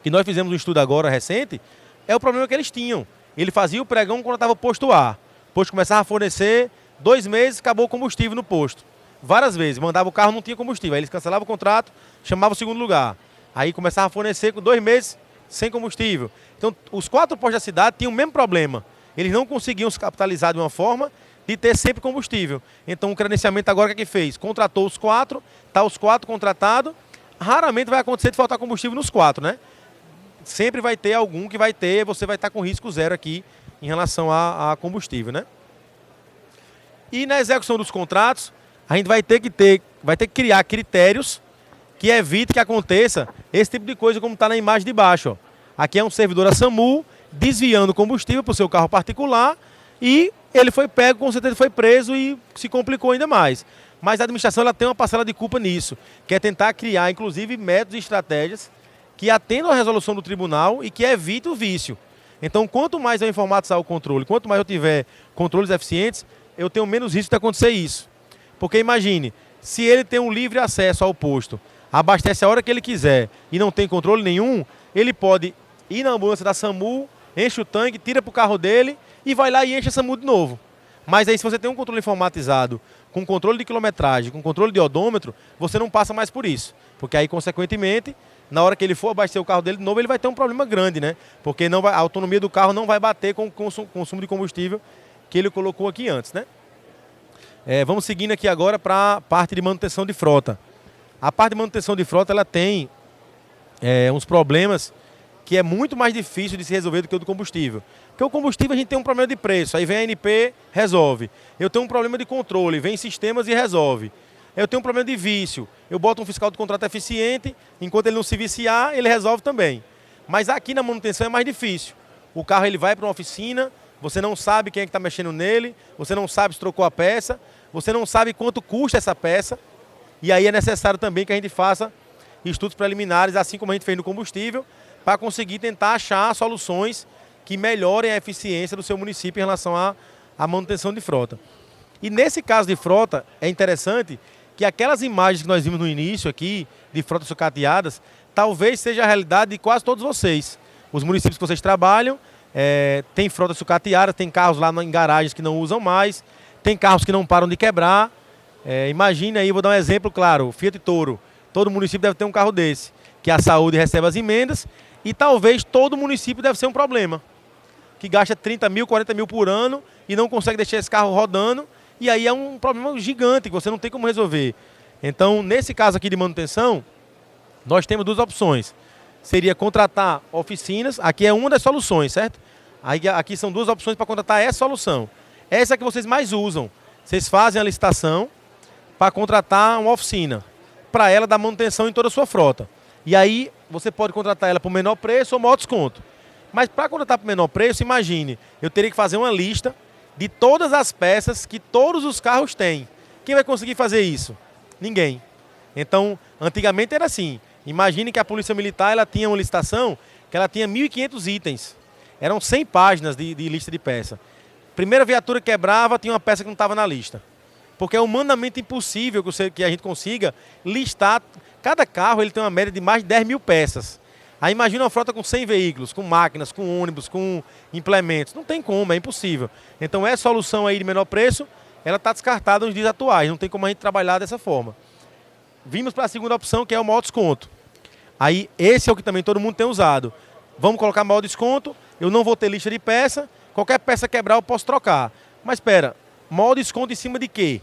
que nós fizemos um estudo agora recente, é o problema que eles tinham. Ele fazia o pregão quando estava posto A. O posto começava a fornecer, 2 meses, acabou o combustível no posto. Várias vezes, mandava o carro, não tinha combustível. Aí eles cancelavam o contrato, chamavam o segundo lugar. Aí começava a fornecer com 2 meses sem combustível. Então, os 4 postos da cidade tinham o mesmo problema. Eles não conseguiam se capitalizar de uma forma de ter sempre combustível. Então, o credenciamento agora, o que fez? Contratou os 4, está os 4 contratados. Raramente vai acontecer de faltar combustível nos 4, né? Sempre vai ter algum que vai ter, você vai estar com risco zero aqui em relação a combustível, né? E na execução dos contratos, a gente vai ter que criar critérios que evitem que aconteça esse tipo de coisa como está na imagem de baixo. Ó. Aqui é um servidor da SAMU desviando combustível para o seu carro particular e ele foi pego, com certeza foi preso e se complicou ainda mais. Mas a administração ela tem uma parcela de culpa nisso, que é tentar criar, inclusive, métodos e estratégias que atendam à resolução do tribunal e que evitem o vício. Então, quanto mais eu informatizar o controle, quanto mais eu tiver controles eficientes, eu tenho menos risco de acontecer isso. Porque imagine, se ele tem um livre acesso ao posto, abastece a hora que ele quiser e não tem controle nenhum, ele pode ir na ambulância da SAMU, enche o tanque, tira para o carro dele e vai lá e enche a SAMU de novo. Mas aí se você tem um controle informatizado, com controle de quilometragem, com controle de odômetro, você não passa mais por isso. Porque aí, consequentemente, na hora que ele for abastecer o carro dele de novo, ele vai ter um problema grande, né? Porque não vai, a autonomia do carro não vai bater com o consumo de combustível que ele colocou aqui antes, né? Vamos seguindo aqui agora para a parte de manutenção de frota. A parte de manutenção de frota, ela tem uns problemas que é muito mais difícil de se resolver do que o do combustível. Porque o combustível a gente tem um problema de preço, aí vem a ANP, resolve. Eu tenho um problema de controle, vem sistemas e resolve. Eu tenho um problema de vício, eu boto um fiscal de contrato eficiente, enquanto ele não se viciar, ele resolve também. Mas aqui na manutenção é mais difícil. O carro ele vai para uma oficina, você não sabe quem é que está mexendo nele, você não sabe se trocou a peça, você não sabe quanto custa essa peça, e aí é necessário também que a gente faça estudos preliminares, assim como a gente fez no combustível, para conseguir tentar achar soluções que melhorem a eficiência do seu município em relação à manutenção de frota. E nesse caso de frota, é interessante que aquelas imagens que nós vimos no início aqui, de frotas sucateadas, talvez seja a realidade de quase todos vocês. Os municípios que vocês trabalham, tem frotas sucateadas, tem carros lá em garagens que não usam mais, tem carros que não param de quebrar. Imagine aí, vou dar um exemplo claro, Fiat Toro. Todo município deve ter um carro desse, que a saúde recebe as emendas, e talvez todo município deve ser um problema, que gasta 30 mil, 40 mil por ano e não consegue deixar esse carro rodando, e aí é um problema gigante que você não tem como resolver. Então, nesse caso aqui de manutenção, nós temos duas opções. Seria contratar oficinas, aqui é uma das soluções, certo? Aqui são duas opções para contratar essa solução. Essa é que vocês mais usam. Vocês fazem a licitação para contratar uma oficina, para ela dar manutenção em toda a sua frota. E aí você pode contratar ela por menor preço ou maior desconto. Mas para contratar por menor preço, imagine, eu teria que fazer uma lista de todas as peças que todos os carros têm. Quem vai conseguir fazer isso? Ninguém. Então, antigamente era assim. Imagine que a Polícia Militar ela tinha uma licitação que ela tinha 1.500 itens. Eram 100 páginas de lista de peça. Primeira viatura quebrava, tinha uma peça que não estava na lista. Porque é humanamente impossível que a gente consiga listar. Cada carro ele tem uma média de mais de 10 mil peças. Aí imagina uma frota com 100 veículos, com máquinas, com ônibus, com implementos. Não tem como, é impossível. Então essa solução aí de menor preço, ela está descartada nos dias atuais. Não tem como a gente trabalhar dessa forma. Vimos para a segunda opção, que é o maior desconto. Aí esse é o que também todo mundo tem usado. Vamos colocar maior desconto, eu não vou ter lista de peça, qualquer peça quebrar eu posso trocar. Mas espera, maior desconto em cima de quê?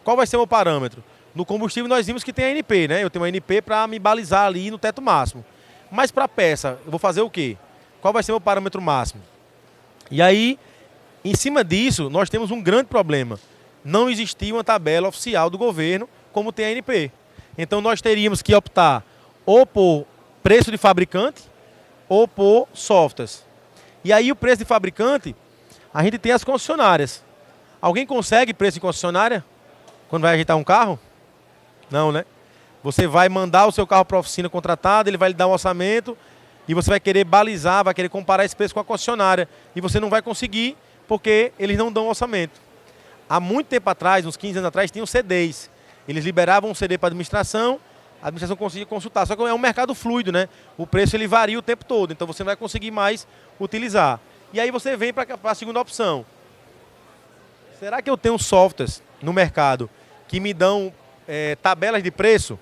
Qual vai ser o meu parâmetro? No combustível nós vimos que tem a ANP, né? Eu tenho a ANP para me balizar ali no teto máximo. Mas para a peça, eu vou fazer o quê? Qual vai ser o meu parâmetro máximo? E aí, em cima disso, nós temos um grande problema. Não existia uma tabela oficial do governo como tem a ANP. Então nós teríamos que optar ou por preço de fabricante ou por softwares. E aí o preço de fabricante, a gente tem as concessionárias. Alguém consegue preço de concessionária quando vai ajeitar um carro? Não, né? Você vai mandar o seu carro para a oficina contratada, ele vai lhe dar um orçamento e você vai querer balizar, vai querer comparar esse preço com a concessionária. E você não vai conseguir porque eles não dão orçamento. Há muito tempo atrás, uns 15 anos atrás, tinham CDs. Eles liberavam um CD para a administração conseguia consultar. Só que é um mercado fluido, né? O preço ele varia o tempo todo, então você não vai conseguir mais utilizar. E aí você vem para a segunda opção. Será que eu tenho softwares no mercado que me dão tabelas de preço?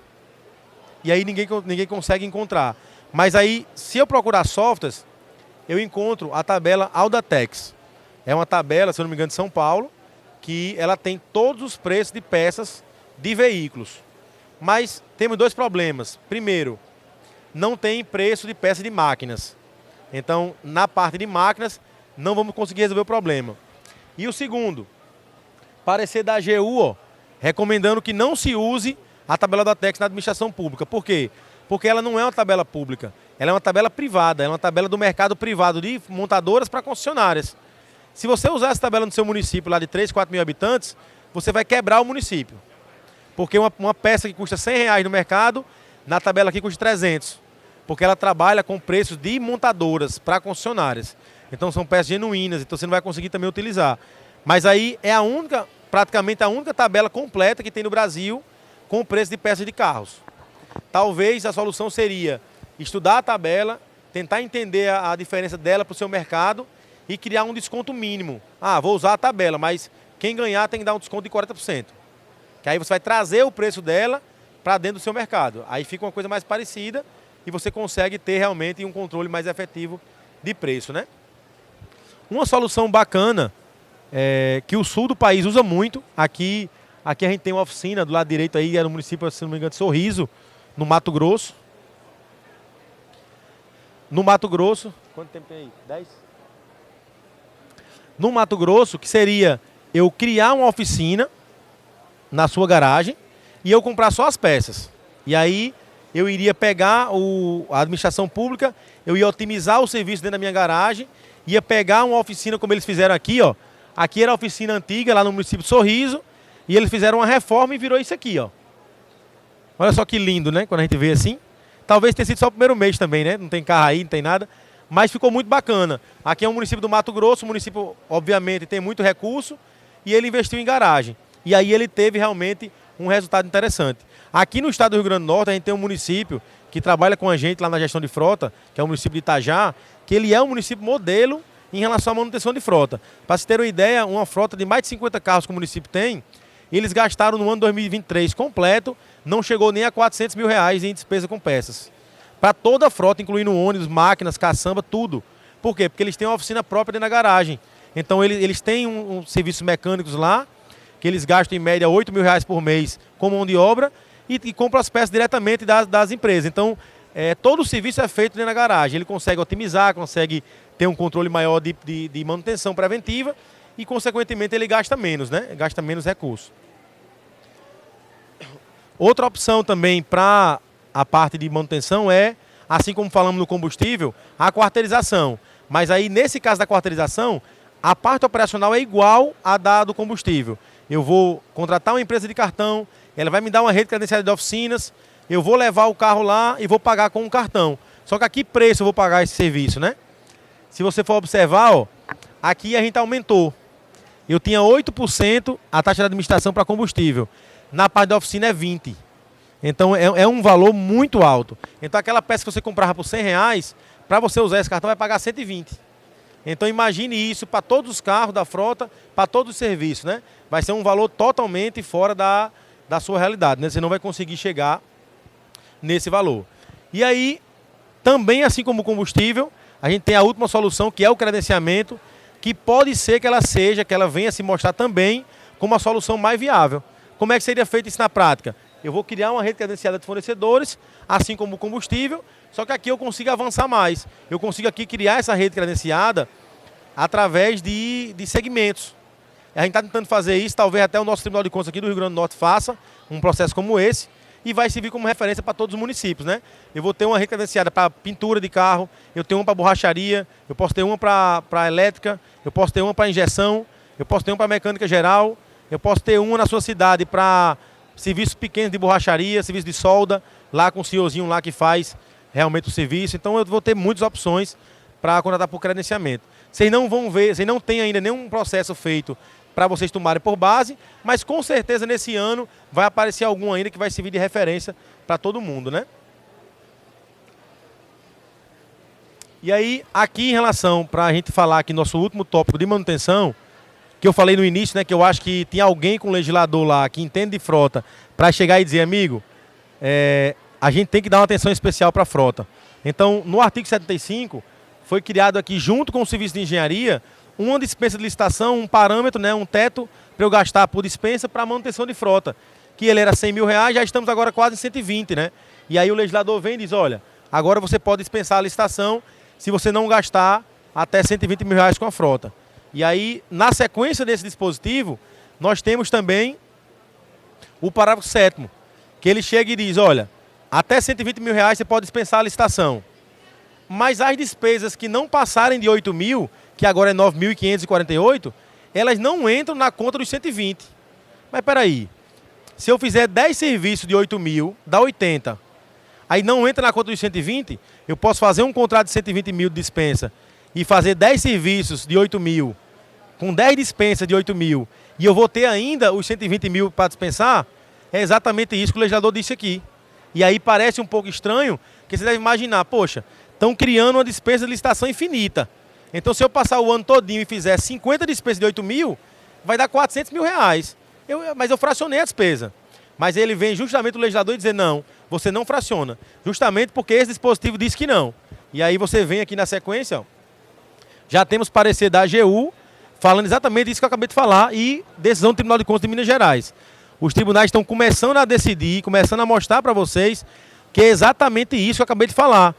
E aí ninguém consegue encontrar. Mas aí, se eu procurar softwares, eu encontro a tabela Audatex. É uma tabela, se eu não me engano, de São Paulo, que ela tem todos os preços de peças de veículos. Mas temos dois problemas. Primeiro, não tem preço de peça de máquinas. Então, na parte de máquinas, não vamos conseguir resolver o problema. E o segundo, parecer da AGU, ó, recomendando que não se use a tabela da Atex na administração pública. Por quê? Porque ela não é uma tabela pública, ela é uma tabela privada, é uma tabela do mercado privado de montadoras para concessionárias. Se você usar essa tabela no seu município, lá de 3, 4 mil habitantes, você vai quebrar o município. Porque uma peça que custa R$100 no mercado, na tabela aqui custa 300. Porque ela trabalha com preços de montadoras para concessionárias. Então são peças genuínas, então você não vai conseguir também utilizar. Mas aí é praticamente a única tabela completa que tem no Brasil com o preço de peças de carros. Talvez a solução seria estudar a tabela, tentar entender a diferença dela para o seu mercado e criar um desconto mínimo. Ah, vou usar a tabela, mas quem ganhar tem que dar um desconto de 40%. Que aí você vai trazer o preço dela para dentro do seu mercado. Aí fica uma coisa mais parecida e você consegue ter realmente um controle mais efetivo de preço, né? Uma solução bacana que o sul do país usa muito, aqui a gente tem uma oficina do lado direito aí, é no município, se não me engano, de Sorriso, no Mato Grosso. No Mato Grosso, quanto tempo tem aí? 10? No Mato Grosso, que seria eu criar uma oficina na sua garagem e eu comprar só as peças. E aí eu iria pegar a administração pública, eu ia otimizar o serviço dentro da minha garagem, ia pegar uma oficina como eles fizeram aqui, ó. Aqui era a oficina antiga, lá no município de Sorriso, e eles fizeram uma reforma e virou isso aqui, ó. Olha só que lindo, né? Quando a gente vê assim. Talvez tenha sido só o primeiro mês também, né? Não tem carro aí, não tem nada. Mas ficou muito bacana. Aqui é um município do Mato Grosso, um município, obviamente, tem muito recurso, e ele investiu em garagem. E aí ele teve realmente um resultado interessante. Aqui no estado do Rio Grande do Norte, a gente tem um município que trabalha com a gente lá na gestão de frota, que é o município de Itajá, que ele é um município modelo em relação à manutenção de frota. Para se ter uma ideia, uma frota de mais de 50 carros que o município tem, eles gastaram no ano 2023 completo, não chegou nem a R$400 mil em despesa com peças. Para toda a frota, incluindo ônibus, máquinas, caçamba, tudo. Por quê? Porque eles têm uma oficina própria dentro da garagem. Então eles têm um serviços mecânicos lá, que eles gastam em média R$8 mil por mês com mão de obra e compram as peças diretamente das empresas. Então todo o serviço é feito dentro da garagem. Ele consegue otimizar, consegue ter um controle maior de manutenção preventiva e, consequentemente, ele gasta menos, né? Gasta menos recursos. Outra opção também para a parte de manutenção é, assim como falamos no combustível, a quarteirização. Mas aí, nesse caso da quarteirização, a parte operacional é igual à do combustível. Eu vou contratar uma empresa de cartão, ela vai me dar uma rede credenciada de oficinas, eu vou levar o carro lá e vou pagar com um cartão. Só que a que preço eu vou pagar esse serviço, né? Se você for observar, ó, aqui a gente aumentou. Eu tinha 8% a taxa de administração para combustível. Na parte da oficina é 20%. Então é um valor muito alto. Então aquela peça que você comprava por R$100, para você usar esse cartão vai pagar 120. Então imagine isso para todos os carros da frota, para todos os serviços, né? Vai ser um valor totalmente fora da sua realidade, né? Você não vai conseguir chegar nesse valor. E aí, também assim como o combustível, a gente tem a última solução, que é o credenciamento, que pode ser que ela venha se mostrar também como a solução mais viável. Como é que seria feito isso na prática? Eu vou criar uma rede credenciada de fornecedores, assim como o combustível, só que aqui eu consigo avançar mais. Eu consigo aqui criar essa rede credenciada através de segmentos. A gente está tentando fazer isso, talvez até o nosso Tribunal de Contas aqui do Rio Grande do Norte faça um processo como esse, e vai servir como referência para todos os municípios, né? Eu vou ter uma rede credenciada para pintura de carro, eu tenho uma para borracharia, eu posso ter uma para elétrica, eu posso ter uma para injeção, eu posso ter uma para mecânica geral, eu posso ter uma na sua cidade para serviços pequenos de borracharia, serviço de solda, lá com o senhorzinho lá que faz realmente o serviço. Então eu vou ter muitas opções para contratar por credenciamento. Vocês não vão ver, vocês não têm ainda nenhum processo feito para vocês tomarem por base, mas com certeza nesse ano vai aparecer algum ainda que vai servir de referência para todo mundo, né? E aí, aqui em relação, para a gente falar aqui nosso último tópico de manutenção, que eu falei no início, né, que eu acho que tinha alguém com o legislador lá que entende de frota para chegar e dizer, amigo, a gente tem que dar uma atenção especial para a frota. Então, no artigo 75, foi criado aqui, junto com o serviço de engenharia, uma dispensa de licitação, um parâmetro, né, um teto para eu gastar por dispensa para manutenção de frota. Que ele era R$100 mil, já estamos agora quase em 120, né? E aí o legislador vem e diz, olha, agora você pode dispensar a licitação se você não gastar até 120 mil reais com a frota. E aí, na sequência desse dispositivo, nós temos também o parágrafo 7º, que ele chega e diz, olha, até 120 mil reais você pode dispensar a licitação. Mas as despesas que não passarem de 8 mil, que agora é 9.548, elas não entram na conta dos 120. Mas peraí, se eu fizer 10 serviços de 8 mil, dá 80. Aí não entra na conta dos 120, eu posso fazer um contrato de 120 mil de dispensa e fazer 10 serviços de 8 mil, com 10 dispensas de 8 mil, e eu vou ter ainda os 120 mil para dispensar, é exatamente isso que o legislador disse aqui. E aí parece um pouco estranho, porque você deve imaginar, poxa, estão criando uma dispensa de licitação infinita. Então se eu passar o ano todinho e fizer 50 dispensas de 8 mil, vai dar 400 mil reais. Mas eu fracionei a despesa. Mas ele vem justamente o legislador dizer, não, você não fraciona. Justamente porque esse dispositivo diz que não. E aí você vem aqui na sequência, ó, já temos parecer da AGU, falando exatamente isso que eu acabei de falar, e decisão do Tribunal de Contas de Minas Gerais. Os tribunais estão começando a decidir, começando a mostrar para vocês que é exatamente isso que eu acabei de falar.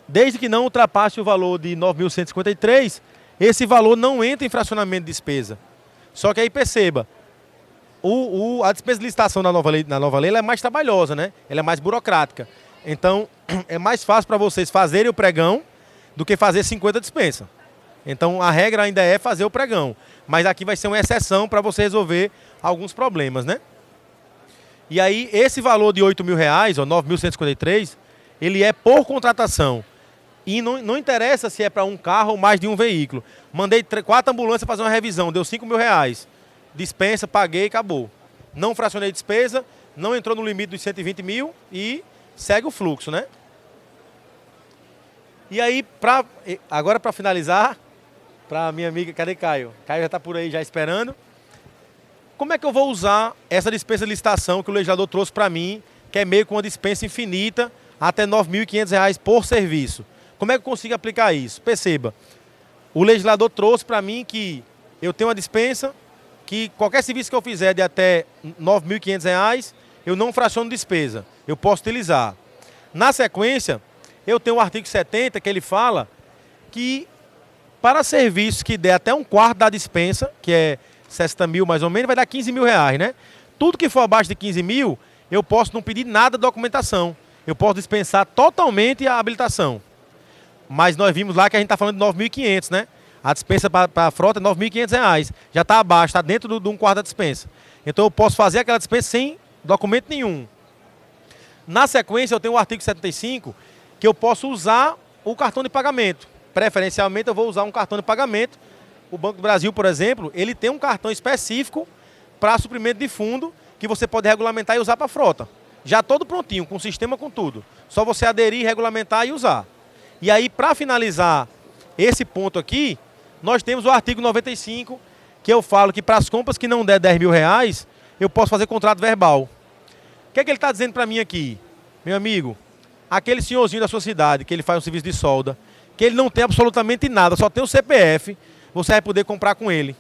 Desde que não ultrapasse o valor de 9.153, esse valor não entra em fracionamento de despesa. Só que aí perceba, a despesa de licitação na nova lei ela é mais trabalhosa, né? Ela é mais burocrática. Então, é mais fácil para vocês fazerem o pregão do que fazer 50 dispensas. Então, a regra ainda é fazer o pregão. Mas aqui vai ser uma exceção para você resolver alguns problemas, né? E aí, esse valor de 8 mil reais, ó, 9.153, ele é por contratação. E não interessa se é para um carro ou mais de um veículo. Mandei 4 ambulâncias fazer uma revisão, deu 5 mil reais. Dispensa, paguei, acabou. Não fracionei despesa, não entrou no limite dos 120 mil e segue o fluxo, né? E aí, agora para finalizar, para minha amiga, cadê Caio? Caio já está por aí já esperando. Como é que eu vou usar essa dispensa de licitação que o legislador trouxe para mim, que é meio com uma dispensa infinita, até R$ 9.500 por serviço? Como é que eu consigo aplicar isso? Perceba, o legislador trouxe para mim que eu tenho uma dispensa, que qualquer serviço que eu fizer de até R$ 9.500, eu não fraciono despesa, eu posso utilizar. Na sequência, eu tenho o artigo 70, que ele fala que para serviços que der até um quarto da dispensa, que é 60 mil mais ou menos, vai dar 15 mil reais, né? Tudo que for abaixo de 15 mil, eu posso não pedir nada de documentação. Eu posso dispensar totalmente a habilitação. Mas nós vimos lá que a gente está falando de 9.500, né? A dispensa para a frota é R$ 9.500. Já está abaixo, está dentro de um quarto da dispensa. Então eu posso fazer aquela dispensa sem documento nenhum. Na sequência, eu tenho o artigo 75, que eu posso usar o cartão de pagamento. Preferencialmente, eu vou usar um cartão de pagamento. O Banco do Brasil, por exemplo, ele tem um cartão específico para suprimento de fundo que você pode regulamentar e usar para a frota. Já todo prontinho, com sistema, com tudo. Só você aderir, regulamentar e usar. E aí, para finalizar esse ponto aqui, nós temos o artigo 95, que eu falo que para as compras que não der 10 mil reais, eu posso fazer contrato verbal. O que é que ele está dizendo para mim aqui? Meu amigo, aquele senhorzinho da sua cidade, que ele faz um serviço de solda, que ele não tem absolutamente nada, só tem o CPF, você vai poder comprar com ele.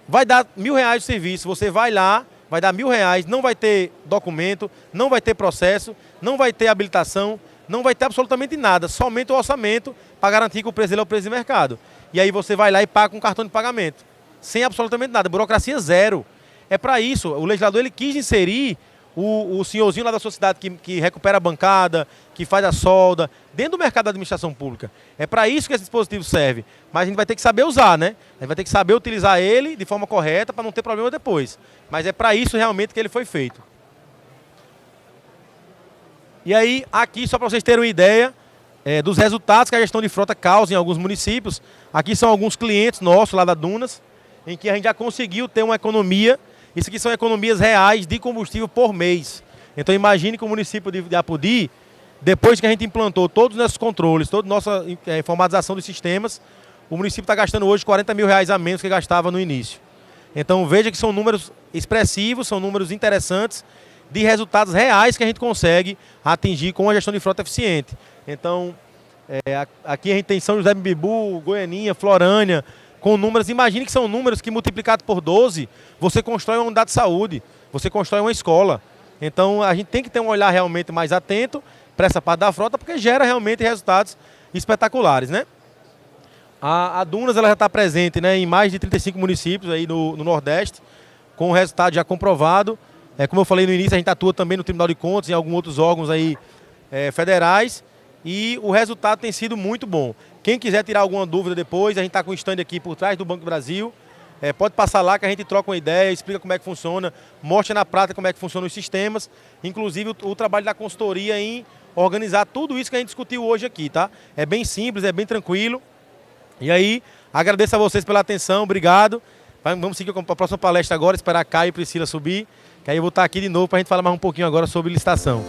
Vai dar R$ 1.000 de serviço, você vai lá, vai dar R$ 1.000, não vai ter documento, não vai ter processo, não vai ter habilitação, não vai ter absolutamente nada, somente o orçamento para garantir que o preço dele é o preço de mercado. E aí você vai lá e paga com cartão de pagamento, sem absolutamente nada, burocracia zero. É para isso, o legislador ele quis inserir o senhorzinho lá da sua cidade que recupera a bancada, que faz a solda, dentro do mercado da administração pública. É para isso que esse dispositivo serve. Mas a gente vai ter que saber usar, né? A gente vai ter que saber utilizar ele de forma correta para não ter problema depois. Mas é para isso realmente que ele foi feito. E aí, aqui, só para vocês terem uma ideia dos resultados que a gestão de frota causa em alguns municípios. Aqui são alguns clientes nossos lá da Dunas, em que a gente já conseguiu ter uma economia. Isso aqui são economias reais de combustível por mês. Então imagine que o município de Apodi, depois que a gente implantou todos os nossos controles, toda a nossa informatização dos sistemas, o município está gastando hoje R$ 40 mil a menos que gastava no início. Então veja que são números expressivos, são números interessantes, de resultados reais que a gente consegue atingir com a gestão de frota eficiente. Então, aqui a gente tem São José do Mipibu, Goianinha, Florânia, com números, imagine que são números que multiplicado por 12, você constrói uma unidade de saúde, você constrói uma escola. Então a gente tem que ter um olhar realmente mais atento para essa parte da frota, porque gera realmente resultados espetaculares, né? A Dunas ela já está presente, né, em mais de 35 municípios aí no Nordeste, com o resultado já comprovado. Como eu falei no início, a gente atua também no Tribunal de Contas, em alguns outros órgãos aí, federais, e o resultado tem sido muito bom. Quem quiser tirar alguma dúvida depois, a gente está com o stand aqui por trás do Banco do Brasil. Pode passar lá que a gente troca uma ideia, explica como é que funciona, mostra na prática como é que funcionam os sistemas, inclusive o trabalho da consultoria em organizar tudo isso que a gente discutiu hoje aqui, tá? É bem simples, é bem tranquilo. E aí, agradeço a vocês pela atenção, obrigado. Vamos seguir com a próxima palestra agora, esperar a Caio e Priscila subir, que aí eu vou estar aqui de novo para a gente falar mais um pouquinho agora sobre licitação.